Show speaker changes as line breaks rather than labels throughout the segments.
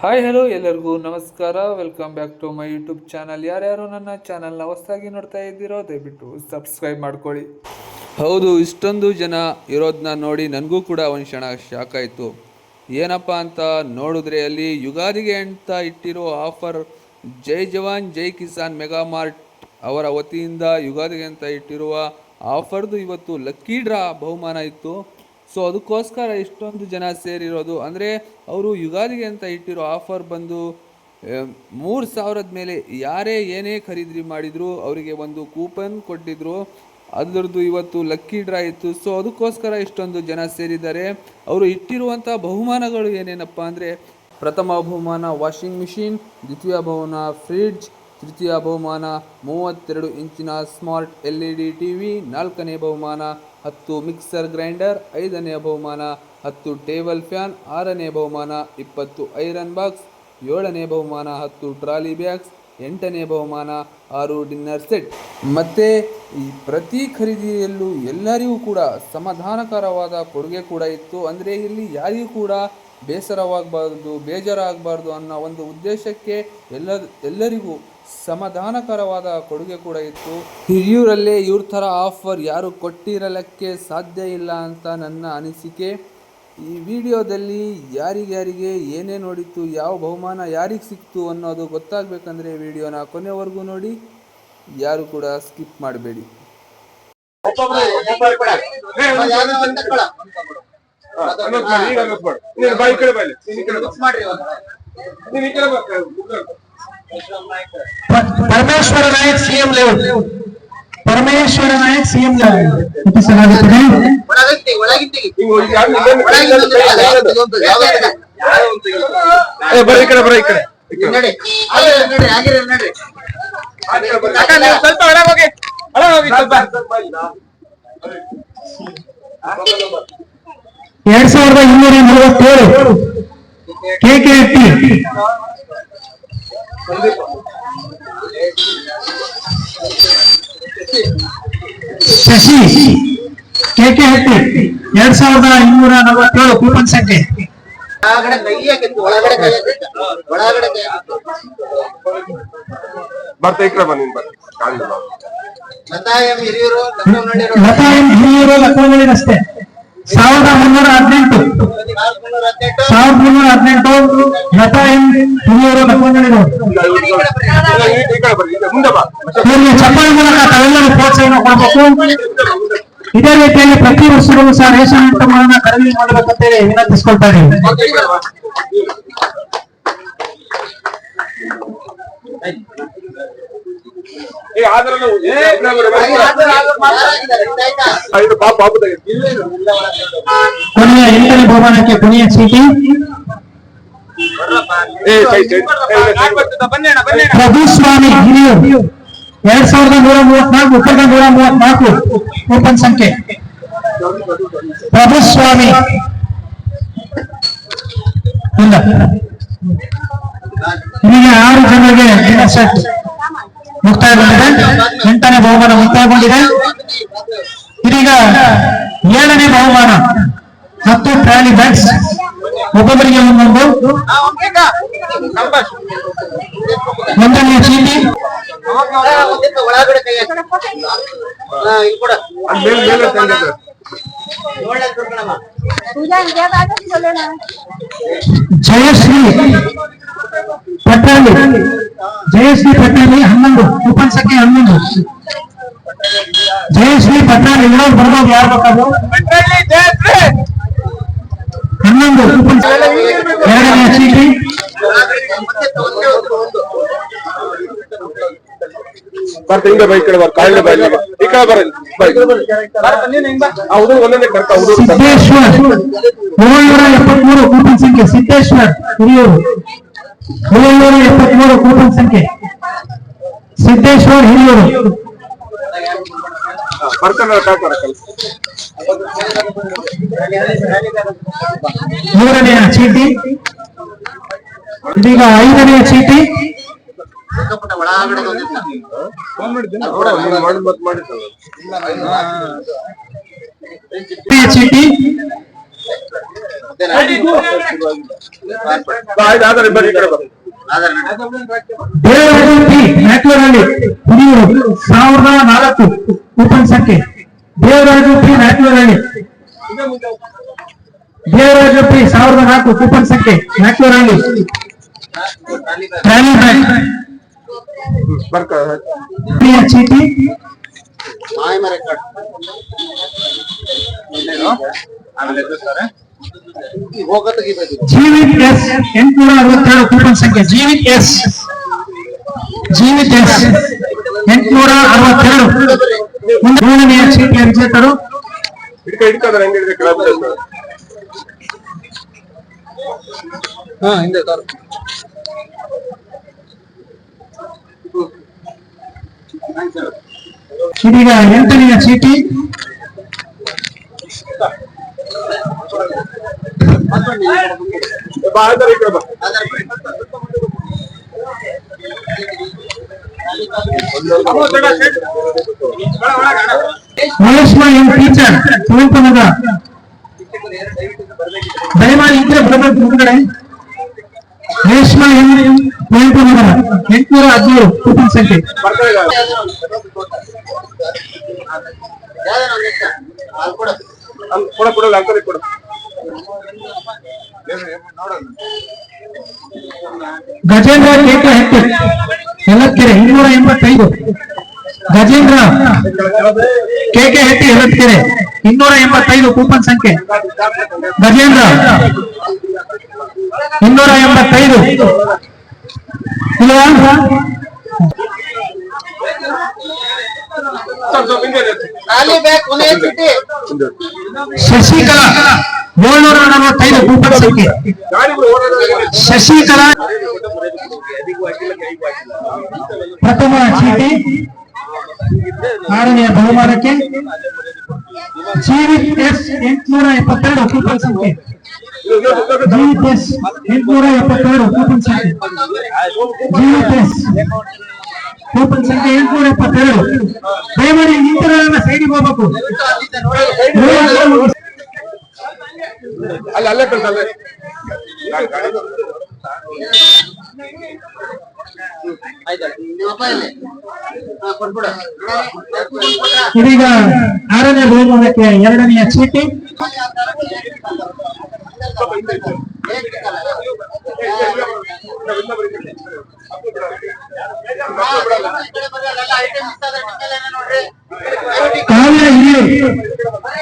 Hi hello ಎಲ್ಲರಿಗೂ ನಮಸ್ಕಾರ. Welcome back to my YouTube channel. ಯಾರ್ಯಾರು ನನ್ನ ಚಾನಲ್ನ ಹೊಸದಾಗಿ ನೋಡ್ತಾ ಇದ್ದೀರೋ ದಯವಿಟ್ಟು ಸಬ್ಸ್ಕ್ರೈಬ್ ಮಾಡ್ಕೊಳ್ಳಿ. ಹೌದು, ಇಷ್ಟೊಂದು ಜನ ಇರೋದನ್ನ ನೋಡಿ ನನಗೂ ಕೂಡ ಒಂದು ಕ್ಷಣ ಶಾಕ್ ಆಯಿತು. ಏನಪ್ಪ ಅಂತ ನೋಡಿದ್ರೆ ಅಲ್ಲಿ ಯುಗಾದಿಗೆ ಅಂತ ಇಟ್ಟಿರೋ ಆಫರ್ ಜೈ ಜವಾನ್ ಜೈ ಕಿಸಾನ್ ಮೆಗಾ ಮಾರ್ಟ್ ಅವರ ವತಿಯಿಂದ ಯುಗಾದಿಗೆ ಅಂತ ಇಟ್ಟಿರುವ ಆಫರ್ದು ಇವತ್ತು ಲಕ್ಕಿ ಡ್ರಾ ಬಹುಮಾನ ಇತ್ತು. ಸೊ ಅದಕ್ಕೋಸ್ಕರ ಇಷ್ಟೊಂದು ಜನ ಸೇರಿರೋದು. ಅಂದರೆ ಅವರು ಯುಗಾದಿಗೆ ಅಂತ ಇಟ್ಟಿರೋ ಆಫರ್ ಬಂದು 3,000 ಮೇಲೆ ಯಾರೇ ಏನೇ ಖರೀದಿ ಮಾಡಿದ್ರು ಅವರಿಗೆ ಒಂದು ಕೂಪನ್ ಕೊಟ್ಟಿದ್ರು. ಅದರದ್ದು ಇವತ್ತು ಲಕ್ಕಿ ಡ್ರಾ ಇತ್ತು. ಸೊ ಅದಕ್ಕೋಸ್ಕರ ಇಷ್ಟೊಂದು ಜನ ಸೇರಿದ್ದಾರೆ. ಅವರು ಇಟ್ಟಿರುವಂಥ ಬಹುಮಾನಗಳು ಏನೇನಪ್ಪ ಅಂದರೆ, ಪ್ರಥಮ ಬಹುಮಾನ ವಾಷಿಂಗ್ ಮಿಷಿನ್, ದ್ವಿತೀಯ ಬಹುಮಾನ ಫ್ರಿಡ್ಜ್, ತೃತೀಯ ಬಹುಮಾನ 32 ಇಂಚಿನ ಸ್ಮಾರ್ಟ್ LED TV, ನಾಲ್ಕನೇ ಬಹುಮಾನ 10 ಮಿಕ್ಸರ್ ಗ್ರೈಂಡರ್, ಐದನೇ ಬಹುಮಾನ 10 ಟೇಬಲ್ ಫ್ಯಾನ್, ಆರನೇ ಬಹುಮಾನ 20 ಐರನ್ ಬಾಕ್ಸ್, ಏಳನೇ ಬಹುಮಾನ 10 ಟ್ರಾಲಿ ಬ್ಯಾಗ್ಸ್, ಎಂಟನೇ ಬಹುಮಾನ 6 ಡಿನ್ನರ್ ಸೆಟ್. ಮತ್ತು ಈ ಪ್ರತಿ ಖರೀದಿಯಲ್ಲೂ ಎಲ್ಲರಿಗೂ ಕೂಡ ಸಮಾಧಾನಕರವಾದ ಕೊಡುಗೆ ಕೂಡ ಇತ್ತು. ಅಂದರೆ ಇಲ್ಲಿ ಯಾರಿಗೂ ಕೂಡ ಬೇಸರವಾಗಬಾರ್ದು, ಬೇಜಾರಾಗಬಾರ್ದು ಅನ್ನೋ ಒಂದು ಉದ್ದೇಶಕ್ಕೆ ಎಲ್ಲರಿಗೂ ಸಮಾಧಾನಕರವಾದ ಕೊಡುಗೆ ಕೂಡ ಇತ್ತು. ಹಿರಿಯೂರಲ್ಲೇ ಇವ್ರ ಥರ ಆಫರ್ ಯಾರು ಕೊಟ್ಟಿರಲಿಕ್ಕೆ ಸಾಧ್ಯ ಇಲ್ಲ ಅಂತ ನನ್ನ ಅನಿಸಿಕೆ. ಈ ವಿಡಿಯೋದಲ್ಲಿ ಯಾರಿಗ್ಯಾರಿಗೆ ಏನೇ ನೋಡಿತ್ತು, ಯಾವ ಬಹುಮಾನ ಯಾರಿಗೆ ಸಿಕ್ತು ಅನ್ನೋದು ಗೊತ್ತಾಗಬೇಕಂದ್ರೆ ವಿಡಿಯೋನ ಕೊನೆವರೆಗೂ ನೋಡಿ, ಯಾರು ಕೂಡ ಸ್ಕಿಪ್ ಮಾಡಬೇಡಿ.
Parameshwara Nayak CM layout, Parameshwara Nayak CM layout
ಸ್ವಲ್ಪ ಒಳಗೆ ಹೋಗಿ ಸ್ವಲ್ಪ
2247 KKFT ಶಶಿ KKFT 2247 ಕೂಪನ್ ಸಂಖ್ಯೆ.
ಲತಾ ಎಂ ಹಿರಿಯೂರು
ಲಕ್ನೋನಹಳ್ಳಿ ರಸ್ತೆ 1318 ಲತಾ ಎಂ ಹಿರಿಯೂರು ಲಕ್ನೋನಹಳ್ಳಿ ರೋಡ್. ಚಪ್ಪಾಳೆ ಮೂಲಕ ತಾವೆಲ್ಲರೂ ಪ್ರೋತ್ಸಾಹ ಕೊಡಬೇಕು. ಇದೇ ರೀತಿಯಲ್ಲಿ ಪ್ರತಿ ವರ್ಷಗಳು ಸಹ ರೇಷನ್ ಐಟಮ್ಗಳನ್ನ ಖರೀದಿ ಮಾಡಬೇಕಂತೇಳಿ ವಿನಂತಿಸ್ಕೊಳ್ತಾ ಇದ್ದೀವಿ. ಕೊನೆಯ 8ನೇ ಬಹುಮಾನಕ್ಕೆ ಕೊನೆಯ ಚೀಟಿ ಪ್ರಭುಸ್ವಾಮಿ ಹಿರಿಯೂರು 2134 1134 ಕೂಪನ್ ಸಂಖ್ಯೆ. ಪ್ರಭುಸ್ವಾಮಿ ಇಲ್ಲ, ಈಗ 6 ಜನರಿಗೆ ಡಿನ್ನರ್ ಸೆಟ್ ಮುಕ್ತಾಯಗೊಂಡಿದೆ. 8ನೇ ಬಹುಮಾನ ಮುಕ್ತಾಯಗೊಂಡಿದೆ. ಇದೀಗ 7ನೇ ಬಹುಮಾನ 10 ಟ್ರಾಲಿ ಬ್ಯಾಗ್ಸ್, ಒಬ್ಬೊಬ್ಬರಿಗೆ ಒಂದೊಂದು. 1ನೇ ಚೀಟಿ ಜಯಶ್ರೀ ಪಟ್ಟಾಳಿ 11 ಕೂಪನ್ ಸಂಖ್ಯೆ 11. ಜಯಶ್ರೀ ಪಟ್ಟಾಳಿ ಇರೋರು ಬರ್ಬೋದು, ಯಾರು ಬೇಕಾದ್ರು 11 ಕೂಪನ್. 2ನೇ ಚೀಟಿ ಸಿದ್ದೇಶ್ವರ್ 773 ಕೂಪನ್ ಸಂಖ್ಯೆ. ಸಿದ್ದೇಶ್ವರ್ ಹಿರಿಯೂರು 773 ಕೂಪನ್ ಸಂಖ್ಯೆ. ಸಿದ್ದೇಶ್ವರ್ ಹಿರಿಯೂರು 3ನೇ ಚೀಟಿ. ಇದೀಗ 5ನೇ ಚೀಟಿ ಚೀಟಿ ದೇವರಾಜು ಪಿ ಮ್ಯಾಕ್ಲೂರಲ್ಲಿ ಹುಡಿಯೂರು 1004 ಕೂಪನ್ ಸಂಖ್ಯೆ. ದೇವರಾಜು ಪಿ ಮ್ಯಾಕ್ಲೂರಲ್ಲಿ ದೇವರಾಜು ಪಿ 1004 ಕೂಪನ್ ಸಂಖ್ಯೆ ಮ್ಯಾಕ್ಲೂರಲ್ಲಿ. ಟ್ರಾಲಿ ಬ್ಯಾಗ್ ಚೀಟಿ ಜೀವಿತ್ ಎಸ್ 867 ಕೂಪನ್ ಸಂಖ್ಯೆ. ಜೀವಿತ್ ಎಸ್ 862 ಮೂರನೆಯ ಚೀಟಿಯ ವಿಜೇತರು ಇದೀಗ 8ನೆಯ ಚೀಟಿ ಮಹೇಶ್ಮ ಎಂ ಟೀಚರ್ ಕುವೆಂಪುನಗರ. ದಯಮಾಡಿ ಇದ್ರೆ ಬರಬೇಕು ಮುಂದ್ಗಡೆ. ಮಹೇಶ್ಮ ಎಂ ಕುವೆಂಪುನಗರ 817 ಕೂಪನ್ ಸಂಖ್ಯೆ. ಗಜೇಂದ್ರ ಕೇಕ ಹೆಟ್ಟು ಯಲತ್ಕೆರೆ 285. ಗಜೇಂದ್ರ ಕೆಕೆ ಹೆಟ್ಟಿ ಯಲತ್ಕೆರೆ 285 ಕೂಪನ್ ಸಂಖ್ಯೆ. ಗಜೇಂದ್ರ 285 ಇಲ್ವಾ? ಶಶಿಕಲಾ 745 ಕೂಪನ್ ಸಂಖ್ಯೆ. ಶಶಿಕಲಾ ಪ್ರಥಮ ಚೀಟಿ 6ನೆಯ ಬಹುಮಾನಕ್ಕೆ. ಜೀವಿತ್ ಎಸ್ 872 ಕೂಪನ್ ಸಂಖ್ಯೆ. ಜೀವಿತ್ ಎಸ್ 872 ಕೂಪನ್ ಸಂಖ್ಯೆ. ಜೀವಿತ್ ಎಸ್ ಕೂಪನ್ ಸಂಖ್ಯೆ 872. ದಯಮಾಡಿ ಇಂಟರ್ವ್ಯೂನ ಸೈಡಿಗೆ ಹೋಗ್ಬೇಕು.
ಅಲ್ಲೇ ಕಳ್ಸಲ್ಲ.
ಇದೀಗ 6ನೇ ಬಹುಮಾನಕ್ಕೆ 2ನೆಯ ಚೀಟಿ.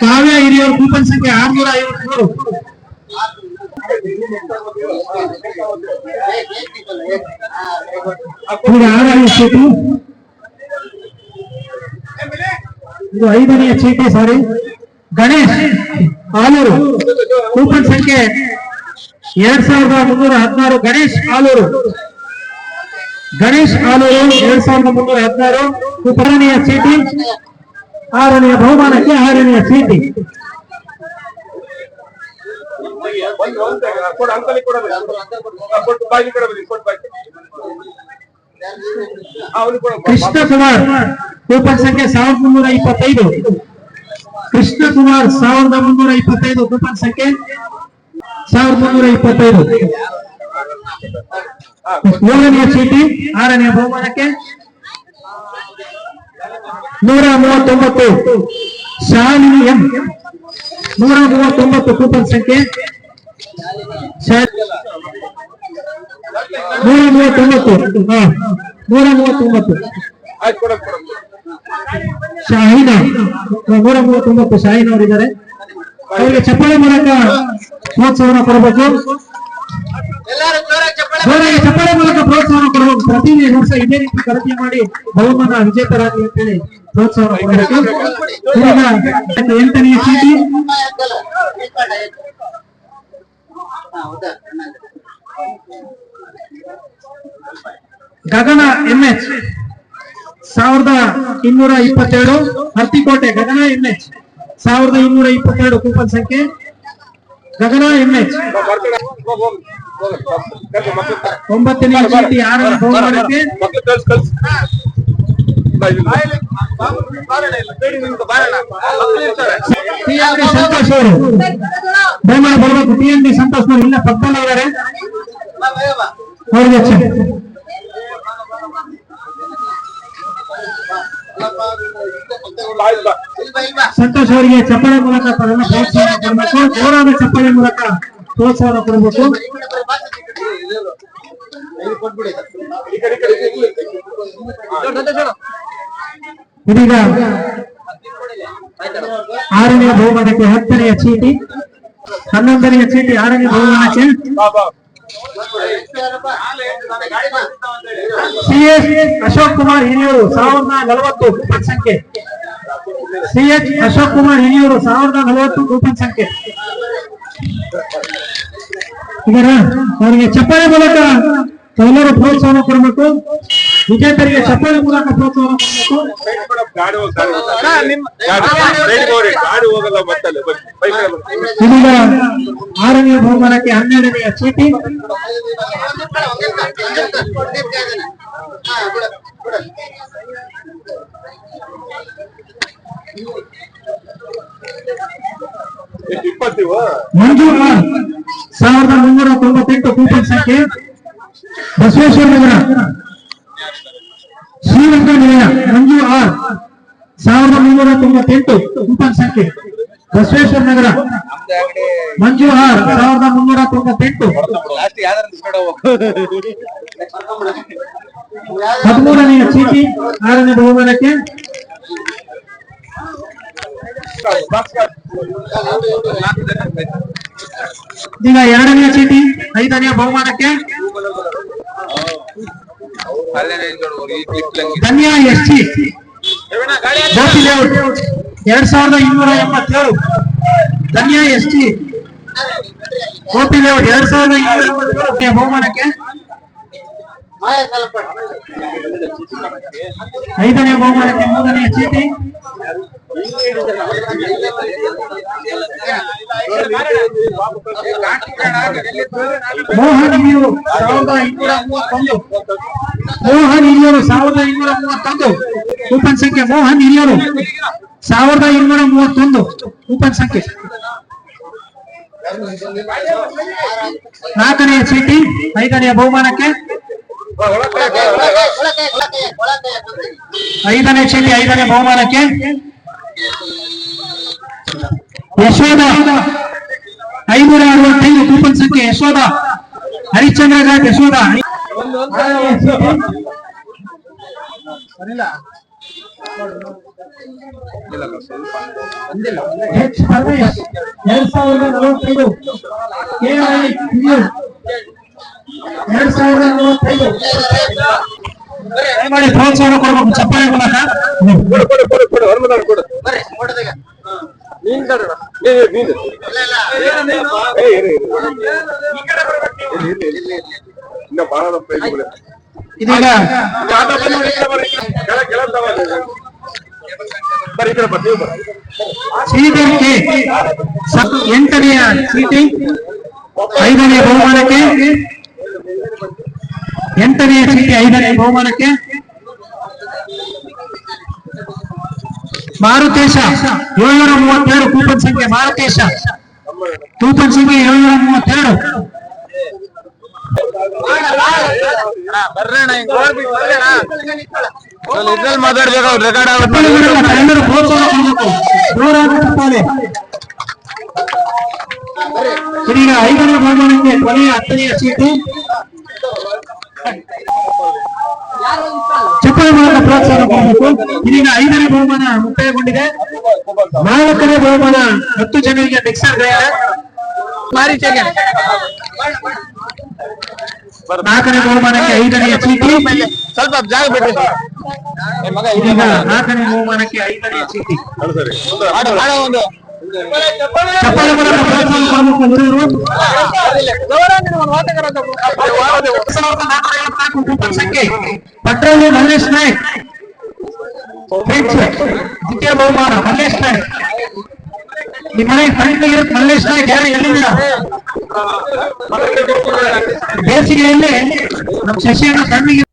ಕಾವ್ಯ ಹಿರಿಯೂರು ಕೂಪನ್ ಸಂಖ್ಯೆ 653. ಈಗ 6ನೇ ಚೀಟಿ. ಇದು 5ನೆಯ ಚೀಟಿ. ಸಾರಿ, ಗಣೇಶ್ ಆಲೂರು ಕೂಪನ್ ಸಂಖ್ಯೆ 2316. ಗಣೇಶ್ ಆಲೂರು 2316 ಕೂಪನ್ನೆಯ ಚೀಟಿ. 6ನೆಯ ಬಹುಮಾನಕ್ಕೆ 6ನೆಯ ಚೀಟಿ. ಕೃಷ್ಣಕುಮಾರ್ ಕೂಪನ್ ಸಂಖ್ಯೆ 1325. ಕೃಷ್ಣಕುಮಾರ್ 1325 ಕೂಪನ್ ಸಂಖ್ಯೆ 1325. 7ನೆಯ ಚೀಟಿ 6ನೆಯ ಬಹುಮಾನಕ್ಕೆ 139. ಶಾಲಿನಿ ಎಂ 139 ಕೂಪನ್ ಸಂಖ್ಯೆ. 139 ಶಾಹೀನಾ 139 ಶಾಹೀನ್ ಅವರಿದ್ದಾರೆ. ಅವರಿಗೆ ಚಪ್ಪಾಳೆ ಮೂಲಕ ಪ್ರೋತ್ಸಾಹನ ಕೊಡಬೇಕು. ಜೋರಾಗಿ ಚಪ್ಪಾಳೆ ಮೂಲಕ ಪ್ರೋತ್ಸಾಹನ ಕೊಡಬೇಕು. ಪ್ರತಿ ವರ್ಷ ಇದೇ ರೀತಿ ಖರೀದಿ ಮಾಡಿ ಬಹುಮಾನ ವಿಜೇತರಾಗಿ ಅಂತೇಳಿ ಪ್ರೋತ್ಸಾಹನ ಕೊಡಬೇಕು. ಈಗ 8ನೆಯ ಚೀಟಿ. ಗಗನ ಎಂಎಚ್ 1222. ಹರ್ತಿಕೋಟೆ ಗಗನ ಎಂಎಚ್ 1222 ಕೂಪನ್ ಸಂಖ್ಯೆ. ಗಗನ ಎಂಎಚ್ 9ನೇ ಚೀಟಿ 6ನೇ ಬಹುಮಾನಕ್ಕೆ TND ಸಂತೋಷ್ ಅವರು ದಯಮಾಡಿ ಬರ್ಬೇಕು. TND ಸಂತೋಷ್ ಅವರು ಇಲ್ಲ ಪಕ್ಕದಲ್ಲೇ ಇದ್ದಾರೆ, ಅವ್ರಿಗೆ ಹಚ್ಚಿ. ಸಂತೋಷ್ ಅವರಿಗೆ ಚಪ್ಪಾಳೆ ಮೂಲಕ ತಾವೆಲ್ಲ ಪ್ರೋತ್ಸಾಹ ಕೊಡಬೇಕು, ಜೋರಾದ ಚಪ್ಪಾಳೆ ಮೂಲಕ ಪ್ರೋತ್ಸಾಹ ಕೊಡಬೇಕು. ಇದೀಗ 6ನೇ ಬಹುಮಾನಕ್ಕೆ 10ನೆಯ ಚೀಟಿ, 11ನೆಯ ಚೀಟಿ 6ನೇ ಬಹುಮಾನಕ್ಕೆ CH ಅಶೋಕ್ ಕುಮಾರ್ ಹಿರಿಯೂರು 1040 ಕೂಪನ್ ಸಂಖ್ಯೆ. CH ಅಶೋಕ್ ಕುಮಾರ್ ಹಿರಿಯೂರು 1040 ಕೂಪನ್ ಸಂಖ್ಯೆ. ಇದರ ಅವರಿಗೆ ಚಪ್ಪಾಳೆ ಮೂಲಕ ಎಲ್ಲರೂ ಪ್ರೋತ್ಸಾಹ ಕೊಡಬೇಕು. ವಿಜೇತರಿಗೆ ಚಪ್ಪಾಳೆ ಮೂಲಕ ಪ್ರೋತ್ಸಾಹ ಕೊಡಬೇಕು. ಇದೀಗ 6ನೇ ಬಹುಮಾನಕ್ಕೆ 12ನೆಯ ಚೀಟಿ. ಮಂಜು 1398 ಕೂಪನ್ ಸಂಖ್ಯೆ. ಬಸವೇಶ್ವರ ನಗರ ಶ್ರೀರಂಗ ನಿಲಯ ಮಂಜು 1398 ಕೂಪನ್ ಸಂಖ್ಯೆ. ಬಸವೇಶ್ವರ ನಗರ ಮಂಜು 1398. 13ನೆಯ ಚೀಟಿ 6ನೇ ಬಹುಮಾನಕ್ಕೆ. ಈಗ 2ನೇ ಚೀಟಿ 5ನೇ ಬಹುಮಾನಕ್ಕೆ. ಧನ್ಯ SG ಗೋಪಿ ಲೇಔಟ್ 2287. ಧನ್ಯ SG ಗೋಪಿ ಲೇಔಟ್ 2287 ಬಹುಮಾನಕ್ಕೆ. 5ನೇ ಬಹುಮಾನಕ್ಕೆ 3ನೇ ಚೀಟಿ. ಮೋಹನ್ ಹಿರಿಯೂರು 1231. ಮೋಹನ್ ಹಿರಿಯೂರು 1231 ಕೂಪನ್ ಸಂಖ್ಯೆ. ಮೋಹನ್ ಹಿರಿಯೂರು 1231 ಕೂಪನ್ ಸಂಖ್ಯೆ. 4ನೇ ಚೀಟಿ 5ನೇ ಬಹುಮಾನಕ್ಕೆ. 5ನೇ ಚೀಟಿ 5ನೇ ಬಹುಮಾನಕ್ಕೆ. ಯಶೋಧ 565 ಕೂಪನ್ ಸಂಖ್ಯೆ. ಯಶೋಧ ಹರಿಶ್ಚಂದ್ರ ಘಾಟ್ ಯಶೋಧ. H ಪರಮೇಶ್ 2045. KI ಹಿರಿಯೂರು 2045. ದಯಮಾಡಿ ಪ್ರೋತ್ಸಾಹ ಕೊಡಬೇಕು ಚಪ್ಪಾಳೆ ಮೂಲಕ. ಇದೀಗ ಶ್ರೀಧರ್ ಕೆ 8ನೆಯ ಚೀಟಿ 5ನೇ ಬಹುಮಾನಕ್ಕೆ. 8ನೆಯ ಚೀಟಿ 5ನೇ ಬಹುಮಾನಕ್ಕೆ. ಮಾರುತೇಶ 732 ಕೂಪನ್ ಸಂಖ್ಯೆ. ಮಾರುತೇಶ ಕೂಪನ್ ಸಂಖ್ಯೆ 732. ಎಲ್ಲರೂ ಪ್ರೋತ್ಸಾಹ ಕೊಡಬೇಕು, ಜೋರಾದ ಚಪ್ಪಾಳೆ. ಇದೀಗ 5ನೇ ಬಹುಮಾನಕ್ಕೆ ಕೊನೆಯ 10ನೆಯ ಚೀಟಿ. ಚಪ್ಪಾಳೆ ಮೂಲಕ ಪ್ರೋತ್ಸಾಹ ಕೊಡಬೇಕು. ಇದೀಗ 5ನೇ ಬಹುಮಾನ ಮುಕ್ತಾಯಗೊಂಡಿದೆ. 4ನೇ ಬಹುಮಾನ 10 ಜನರಿಗೆ ಮಿಕ್ಸರ್ ಗ್ರೈಂಡರ್. 4ನೇ ಬಹುಮಾನಕ್ಕೆ 5ನೆಯ ಚೀಟಿ.
ಸ್ವಲ್ಪ ಜಾಗ ಬಿಡ್ರಿ.
ಇದೀಗ 4ನೇ ಬಹುಮಾನಕ್ಕೆ 5ನೆಯ ಚೀಟಿ. ಚಪ್ಪಾಳೆ ಮೂಲಕ ಪ್ರೋತ್ಸಾಹ ಕೊಡಬೇಕು ಗುರುವರು. 1474 ಕೂಪನ್ ಸಂಖ್ಯೆ. ಪಟ್ರಲ್ಲಿ ಮಲ್ಲೇಶ್ ನಾಯ್ಕ್ ದ್ವಿತೀಯ ಬಹುಮಾನ. ಮಲ್ಲೇಶ್ ನಾಯ್ಕ್ ನಿಮ್ಮ ಮನೆ ಕಣ್ಣಿಗಿರುತ್ತೆ. ಮಲ್ಲೇಶ್ ನಾಯ್ಕ್ ಯಾರು ಎಲ್ಲಿದ್ದೀರಾ? ಬೇಸಿಗೆಯಲ್ಲಿ ನಮ್ಮ ಶಶಿಯನ್ನು ಕಣ್ಣಿಗೆ